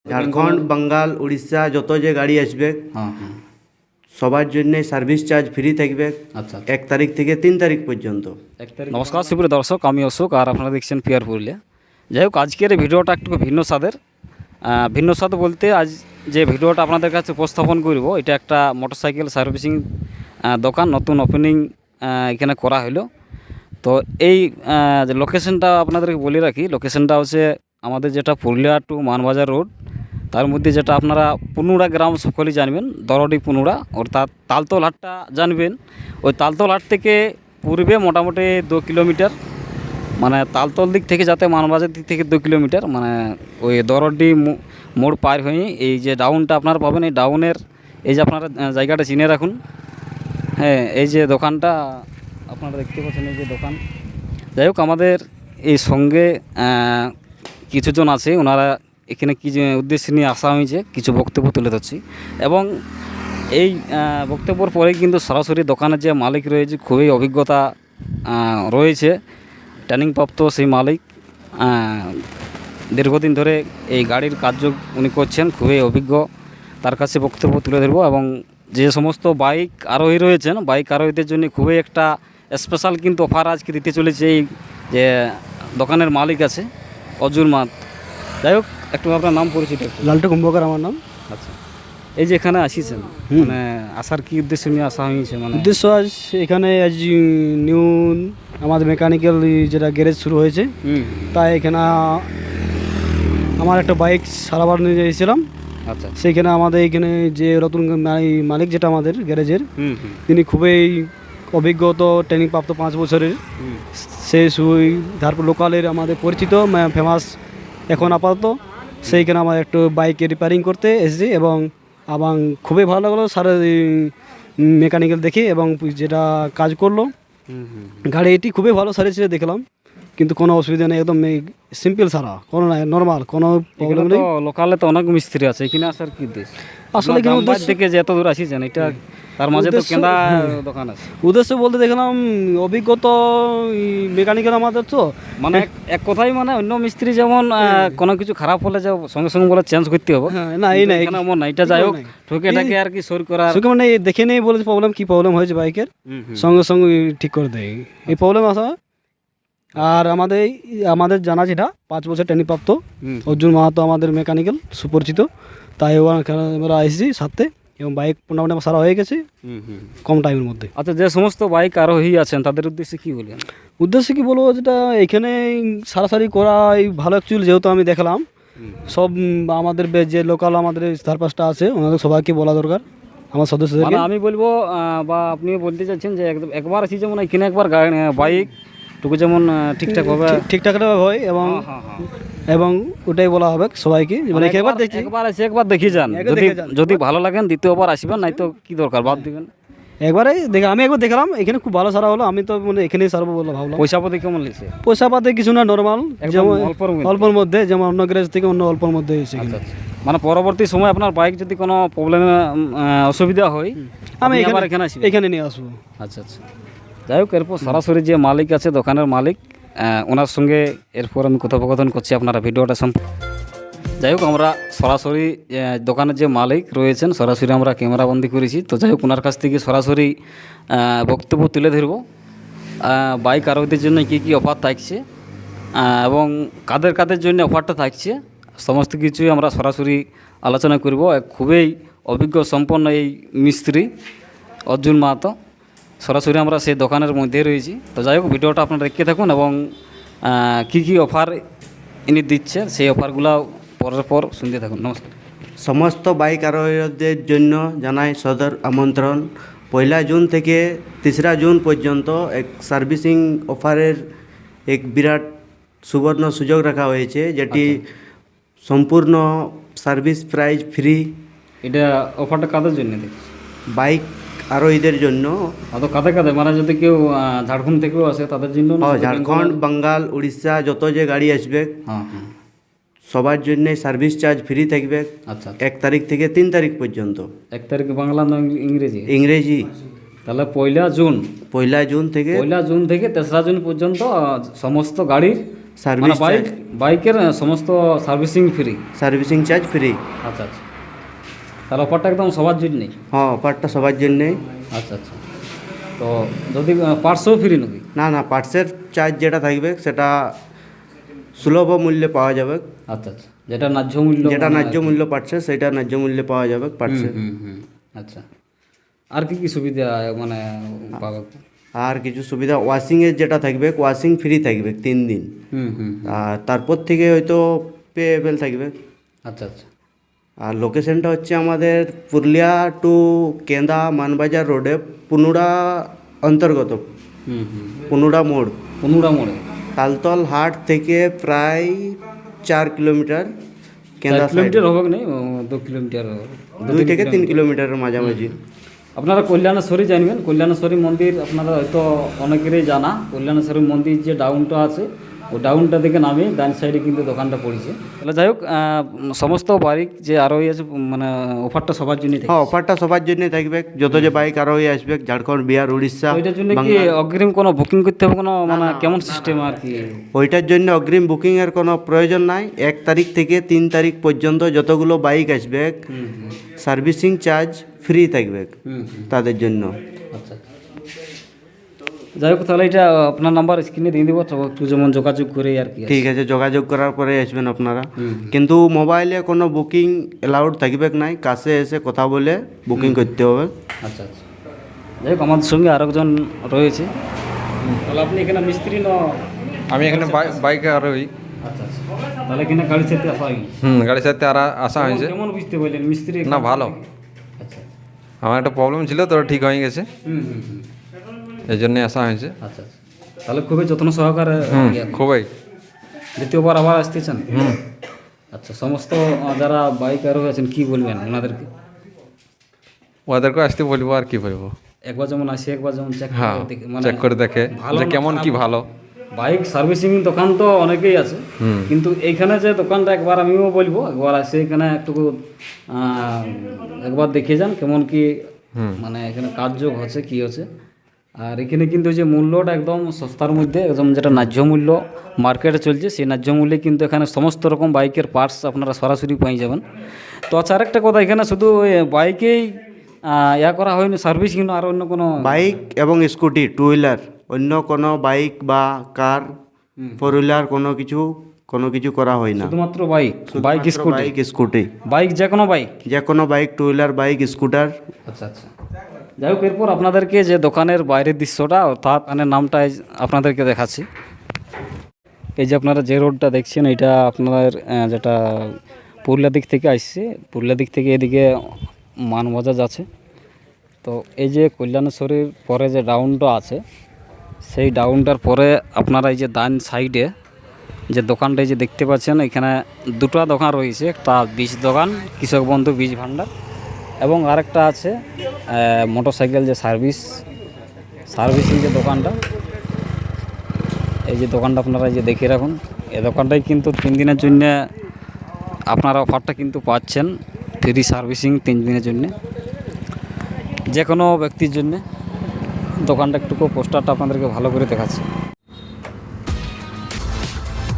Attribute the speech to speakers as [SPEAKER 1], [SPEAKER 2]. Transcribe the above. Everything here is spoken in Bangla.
[SPEAKER 1] ঝাড়খণ্ড, বাঙ্গাল, উড়িষ্যা যত যে গাড়ি আসবে
[SPEAKER 2] হ্যাঁ হ্যাঁ।
[SPEAKER 1] সবার জন্য সার্ভিস চার্জ ফ্রি থাকবে
[SPEAKER 2] আচ্ছা
[SPEAKER 1] 1 তারিখ থেকে 3 তারিখ পর্যন্ত।
[SPEAKER 2] নমস্কার সুপ্রিয় দর্শক, আমি অশোক আর আপনারা দেখছেন পিয়ার পুরুলিয়া। যাই হোক, আজকের এই ভিডিওটা একটু ভিন্ন স্বাদের। ভিন্ন স্বাদ বলতে আজ যে ভিডিওটা আপনাদের কাছে উপস্থাপন করব, এটা একটা মোটরসাইকেল সার্ভিসিং দোকান নতুন ওপেনিং এখানে করা হলো। তো এই লোকেশনটা আপনাদেরকে বলে রাখি, লোকেশনটা হচ্ছে আমাদের যেটা পুরুলিয়া টু মানবাজার রোড, তার মধ্যে যেটা আপনারা পুনুড়া গ্রাম সকলেই জানবেন, দরডি পুনুড়া, অর্থাৎ তালতল হাটটা জানবেন। ওই তালতল হাট থেকে পূর্বে মোটামুটি 2 কিলোমিটার, মানে তালতল দিক থেকে যাতে মানবাজার দিক থেকে 2 কিলোমিটার, মানে ওই দরডি মোড় পার হয়ে এই যে ডাউনটা আপনারা পাবেন, এই ডাউনের এই যে আপনারা জায়গাটা চিনে রাখুন। হ্যাঁ, এই যে দোকানটা আপনারা দেখতে পাচ্ছেন, এই যে দোকান। যাই হোক, আমাদের এই সঙ্গে কিছুজন আছে, ওনারা এখানে কী যে উদ্দেশ্য নিয়ে আসা হয়েছে কিছু বক্তব্য তুলে ধরছি। এবং এই বক্তব্যের পরেই কিন্তু সরাসরি দোকানের যে মালিক রয়েছে, খুবই অভিজ্ঞতা রয়েছে, ট্রেনিংপ্রাপ্ত সেই মালিক, দীর্ঘদিন ধরে এই গাড়ির কার্য উনি করছেন, খুবই অভিজ্ঞ। তার কাছে বক্তব্য তুলে ধরবো। এবং যে সমস্ত বাইক আরোহী রয়েছেন, বাইক আরোহীদের জন্য খুবই একটা স্পেশাল কিন্তু অফার আজকে দিতে চলেছে এই যে দোকানের মালিক আছে অর্জুন মাত। যাই হোক, একটু আপনার নাম পরিচিত?
[SPEAKER 3] লালটু কুম্ভকার আমার নাম।
[SPEAKER 2] আচ্ছা, এই যে এখানে আসিছেন, মানে আসার কি উদ্দেশ্য নিয়ে আসা হয়েছে? মানে
[SPEAKER 3] উদ্দেশ্য আজ এখানে আজ নিউ আমাদের মেকানিক্যাল যেটা গ্যারেজ শুরু হয়েছে, তাই এখানে আমার একটা বাইক সারাবার নিয়ে এসেছিলাম।
[SPEAKER 2] আচ্ছা,
[SPEAKER 3] সেইখানে আমাদের এখানে যে নতুন মালিক যেটা আমাদের গ্যারেজের, তিনি খুবই অভিজ্ঞতা, ট্রেনিং প্রাপ্ত 5 বছরের। সে তারপর লোকালের আমাদের পরিচিত ফেমাস এখন আপাতত। সেইখানে আমার একটু বাইকে রিপেয়ারিং করতে এসেছি এবং খুবই ভালো লাগলো সারা মেকানিক্যাল দেখে, এবং যেটা কাজ করলো গাড়ি এটি খুবই ভালো সারিয়েছে দেখলাম, কিন্তু কোনো অসুবিধা নেই, একদম সিম্পল সারা, কোনো নাই, নর্মাল, কোনো প্রবলেম নেই।
[SPEAKER 2] লোকালে তো অনেক মিস্ত্রি আছে, এখানে আসার কি উদ্দেশ্য?
[SPEAKER 3] আসলে এখানে উদ্দেশ্য
[SPEAKER 2] থেকে যে এত দূর আসিছেন, এটা তার মাঝে তো কেন্দা দোকান আছে।
[SPEAKER 3] উদ্দেশ্য বলতে দেখলাম অভিজ্ঞতা মেকানিক্যাল আমাদের, তো
[SPEAKER 2] মানে এক কথাই, মানে অন্য মিস্ত্রি যেমন কোনো কিছু খারাপ হলে যে সঙ্গে সঙ্গে বলে চেঞ্জ করতে হবে,
[SPEAKER 3] না এই নাই,
[SPEAKER 2] এখানে এমন না। এটা যাই হোক, ঠকে ঠাকে আর কি সর করা,
[SPEAKER 3] মানে দেখে নেই বলে প্রবলেম, কি প্রবলেম হয়েছে বাইকের, সঙ্গে সঙ্গে ঠিক করে দেয় এই প্রবলেম আসা। আর আমাদের জানা যেটা 5 বছর ট্রেনিং প্রাপ্ত অর্জুন মাহাতো আমাদের মেকানিক্যাল সুপরিচিত, তাই আমরা এসেছি সাথে, এবং বাইক মোটামুটি আমার সারা হয়ে গেছে কম টাইমের মধ্যে।
[SPEAKER 2] আচ্ছা, যে সমস্ত বাইক আরোহী আছেন তাদের উদ্দেশ্যে কি বলবেন?
[SPEAKER 3] উদ্দেশ্যে কি বলবো, যেটা এখানে সারাসারি করা ভালো অ্যাকচুয়ালি, যেহেতু আমি দেখলাম সব আমাদের যে লোকাল আমাদের 4-5টা আছে, ওনাদের সবাইকে বলা দরকার আমার সদস্যদেরকে।
[SPEAKER 2] আমি বলবো, বা আপনিও বলতে চাচ্ছেন যে একবার আসি, যেমন এখানে একবার বাইক টুকু যেমন ঠিকঠাক
[SPEAKER 3] হয়, এবং ওটাই বলা হবে সবাইকে, মানে
[SPEAKER 2] একবার দেখি যান, যদি ভালো লাগেন দ্বিতীয়বার আসবেন, নাই তো কি দরকার, বাদ দিবেন।
[SPEAKER 3] একবারে আমি একবার দেখলাম, এখানে খুব ভালো সারা হলো, আমি তো মানে এখানেই সারবো বলে ভাবলাম।
[SPEAKER 2] পয়সা পাতি কেমন লাগছে?
[SPEAKER 3] পয়সা পাতি কিছু না, নর্মাল, যেমন অল্পর মধ্যে, যেমন অন্য গ্যারেজ থেকে অন্য অল্পর মধ্যে এসে।
[SPEAKER 2] মানে পরবর্তী সময় আপনার বাইক যদি কোনো প্রবলেমে অসুবিধা হয়,
[SPEAKER 3] আমি এখানে নিয়ে আসবো।
[SPEAKER 2] আচ্ছা আচ্ছা। যাই হোক, এরপর সরাসরি যে মালিক আছে, দোকানের মালিক, ওনার সঙ্গে এরপর আমি কথোপকথন করছি, আপনারা ভিডিওটা যাই হোক, আমরা সরাসরি দোকানের যে মালিক রয়েছেন সরাসরি আমরা ক্যামেরাবন্দি করেছি। তো যাই হোক, ওনার কাছ থেকে সরাসরি বক্তব্য তুলে ধরব, বাইক আরোহীদের জন্য কী কী অফার থাকছে এবং কাদের জন্য অফারটা থাকছে, সমস্ত কিছুই আমরা সরাসরি আলোচনা করব। খুবই অভিজ্ঞ সম্পন্ন এই মিস্ত্রি অর্জুন মাহাতো, সরাসরি আমরা সেই দোকানের মধ্যে রয়েছি। তো যাই হোক, ভিডিওটা আপনারা দেখতে থাকুন এবং কী কী অফার ইনি দিচ্ছে সেই অফারগুলো পরের পর শুনতে থাকুন। নমস্কার।
[SPEAKER 1] সমস্ত বাইক আরোহীদের জন্য জানাই সদর আমন্ত্রণ। 1 জুন থেকে 3 জুন পর্যন্ত এক সার্ভিসিং অফারের এক বিরাট সুবর্ণ সুযোগ রাখা হয়েছে, যেটি সম্পূর্ণ সার্ভিস প্রাইস ফ্রি।
[SPEAKER 2] এটা অফারটা কাদের জন্য?
[SPEAKER 1] বাইক আরোহীদের জন্য।
[SPEAKER 2] কাদের মানে যদি কেউ ঝাড়খণ্ড থেকেও আসে তাদের জন্য?
[SPEAKER 1] ঝাড়খণ্ড, বাঙ্গাল, উড়িষ্যা যত যে গাড়ি আসবে সবার জন্য সার্ভিস চার্জ ফ্রি থাকবে।
[SPEAKER 2] আচ্ছা,
[SPEAKER 1] 1 তারিখ থেকে 3 তারিখ পর্যন্ত।
[SPEAKER 2] 1 তারিখ বাংলা না ইংরেজি?
[SPEAKER 1] ইংরেজি।
[SPEAKER 2] তাহলে 1
[SPEAKER 1] জুন থেকে
[SPEAKER 2] জুন থেকে 3রা জুন পর্যন্ত সমস্ত গাড়ির
[SPEAKER 1] সার্ভিস
[SPEAKER 2] বাইকের সমস্ত servicing free.
[SPEAKER 1] Servicing charge free.
[SPEAKER 2] আচ্ছা আচ্ছা, তাহলে অফারটা একদম সবার জন্যই।
[SPEAKER 1] হ্যাঁ, অফারটা সবার জন্যে।
[SPEAKER 2] আচ্ছা আচ্ছা, তো যদি পার্টসও ফ্রি নাকি?
[SPEAKER 1] না না, পার্টসের চার্জ যেটা থাকবে সেটা সুলভ মূল্যে পাওয়া যাবে।
[SPEAKER 2] আচ্ছা আচ্ছা, যেটা ন্যায্য মূল্য,
[SPEAKER 1] যেটা ন্যায্য মূল্য পার্টসের, সেটা ন্যায্য মূল্যে পাওয়া যাবে পার্টসের।
[SPEAKER 2] আচ্ছা, আর কি কি সুবিধা মানে পাবে?
[SPEAKER 1] আর কিছু সুবিধা, ওয়াশিংয়ের যেটা থাকবে, ওয়াশিং ফ্রি থাকবে 3 দিন। আর তারপর থেকে হয়তো পেয়েবেল থাকবে।
[SPEAKER 2] আচ্ছা আচ্ছা,
[SPEAKER 1] আর লোকেশনটা হচ্ছে আমাদের পুরুলিয়া টু কেন্দা মানবাজার রোডে, পুনুড়া অন্তর্গত, পুনুড়া মোড়ে তালতল হাট থেকে প্রায় 4 কিলোমিটার।
[SPEAKER 2] 4
[SPEAKER 1] কেন্দা
[SPEAKER 2] কিলোমিটার হবে না, 2 কিলোমিটার,
[SPEAKER 1] 2 থেকে 3 কিলোমিটারের মাঝামাঝি।
[SPEAKER 2] আপনারা কল্যাণেশ্বরী জানবেন, কল্যাণেশ্বরী মন্দির আপনারা হয়তো অনেকেরই জানা। কল্যাণেশ্বরী মন্দির যে ডাউনটা আছে, ওই ডাউনটা থেকে নামে ডান সাইডে কিন্তু দোকানটা পড়েছে। তাহলে যাই হোক, সমস্ত বাইক যে আরোহী আছে মানে অফারটা সবার জন্যই থাকে।
[SPEAKER 1] হ্যাঁ, অফারটা সবার জন্যই থাকবে। যত যে বাইক আরোহী আসবে, ঝাড়খণ্ড, বিহার, উড়িষ্যা,
[SPEAKER 2] ওইটার জন্য কি অগ্রিম কোনো বুকিং করতে হবে, কোনো মানে কেমন সিস্টেম আর কি?
[SPEAKER 1] ওইটার জন্য অগ্রিম বুকিংয়ের কোনো প্রয়োজন নাই। 1 তারিখ থেকে 3 তারিখ পর্যন্ত যতগুলো বাইক আসবে, সার্ভিসিং চার্জ ফ্রি থাকবে তাদের জন্য।
[SPEAKER 2] আচ্ছা, যাই হোক, তাহলে এটা আপনার নাম্বার স্ক্রিনে দিয়ে দেবো, একটু যেমন যোগাযোগ করে আর কি।
[SPEAKER 1] ঠিক আছে, যোগাযোগ করার পরে আসবেন আপনারা। কিন্তু মোবাইলে কোনো বুকিং অ্যালাউড থাকবে নাই, কাছে এসে কথা বলে বুকিং করতে হবে।
[SPEAKER 2] আচ্ছা আচ্ছা, যাই হোক, আমাদের সঙ্গে আরেকজন রয়েছে। তাহলে আপনি এখানে মিস্ত্রি না?
[SPEAKER 4] আমি এখানে বাইক আরোহী।
[SPEAKER 2] আচ্ছা আচ্ছা, তাহলে এখানে গাড়ির সাথে আসা হয়নি?
[SPEAKER 4] গাড়ির সাথে আসা হয়েছে।
[SPEAKER 2] কেমন বুঝতে পারলেন মিস্ত্রি?
[SPEAKER 4] না, ভালো।
[SPEAKER 2] আচ্ছা,
[SPEAKER 4] আমার একটা প্রবলেম ছিল, তো ঠিক হয়ে গেছে, এই জন্যই আসা হয়েছে।
[SPEAKER 2] আচ্ছা আচ্ছা, তাহলে খুবই যত্ন সহকারে
[SPEAKER 4] খুবই।
[SPEAKER 2] দ্বিতীয়বার আবার আসতেছেন? আচ্ছা, সমস্ত যারা বাইক আরোহী আছেন কি বলবেন ওনাদেরকে?
[SPEAKER 4] ওদেরকে আসতে বলবো, আর কি বলবো।
[SPEAKER 2] একবার যেমন আসে, একবার যেমন চেক
[SPEAKER 4] চেক করে দেখে যে কেমন কি ভালো।
[SPEAKER 2] বাইক সার্ভিসিং দোকান তো অনেকেই আছে, কিন্তু এইখানে যে দোকানটা একবার আমিও বলবো, একবার আসে এখানে একটু একবার দেখে যান কেমন কি মানে এখানে কাজযোগ হচ্ছে কি হচ্ছে। আর এখানে কিন্তু যে মূল্যটা একদম সস্তার মধ্যে, একদম যেটা ন্যায্য মূল্য মার্কেটে চলছে, সেই ন্যায্য মূল্যে কিন্তু এখানে সমস্ত রকম বাইকের পার্টস আপনারা সরাসরি পেয়ে যাবেন। তো আচ্ছা, আরেকটা কথা, এখানে শুধু বাইকেই করা হয়নি সার্ভিসিং, আর অন্য কোনো
[SPEAKER 1] বাইক এবং স্কুটি, 2 হুইলার, অন্য কোনো বাইক বা কার, 4 হুইলার কোনো কিছু করা হয় না।
[SPEAKER 2] শুধুমাত্র বাইক,
[SPEAKER 1] স্কুটি,
[SPEAKER 2] বাইক যে কোনো বাইক,
[SPEAKER 1] 2 হুইলার বাইক, স্কুটার।
[SPEAKER 2] আচ্ছা আচ্ছা, যাই হোক, এরপর আপনাদেরকে যে দোকানের বাইরের দৃশ্যটা, অর্থাৎ নামটা আপনাদেরকে দেখাচ্ছি। এই যে আপনারা যে রোডটা দেখছেন, এটা আপনাদের যেটা পুরুলিয়া দিক থেকে আসছে, পুরুলিয়া দিক থেকে এদিকে মানবাজার যাচ্ছে। তো এই যে কল্যাণেশ্বরীর পরে যে ডাউনটা আছে, সেই ডাউনটার পরে আপনারা এই যে ডান সাইডে যে দোকানটা যে দেখতে পাচ্ছেন, এখানে 2টা দোকান রয়েছে। একটা বীজ দোকান, কৃষক বন্ধু বীজ ভাণ্ডার, এবং আরেকটা আছে মোটরসাইকেল যে সার্ভিসিং যে দোকানটা। এই যে দোকানটা আপনারা যে দেখে রাখুন, এই দোকানটাই কিন্তু 3 দিনের জন্য আপনারা অফারটা কিন্তু পাচ্ছেন, ফ্রি সার্ভিসিং 3 দিনের জন্য যে কোনো ব্যক্তির জন্য। দোকানটা একটু পোস্টারটা আপনাদেরকে ভালো করে দেখাচ্ছি।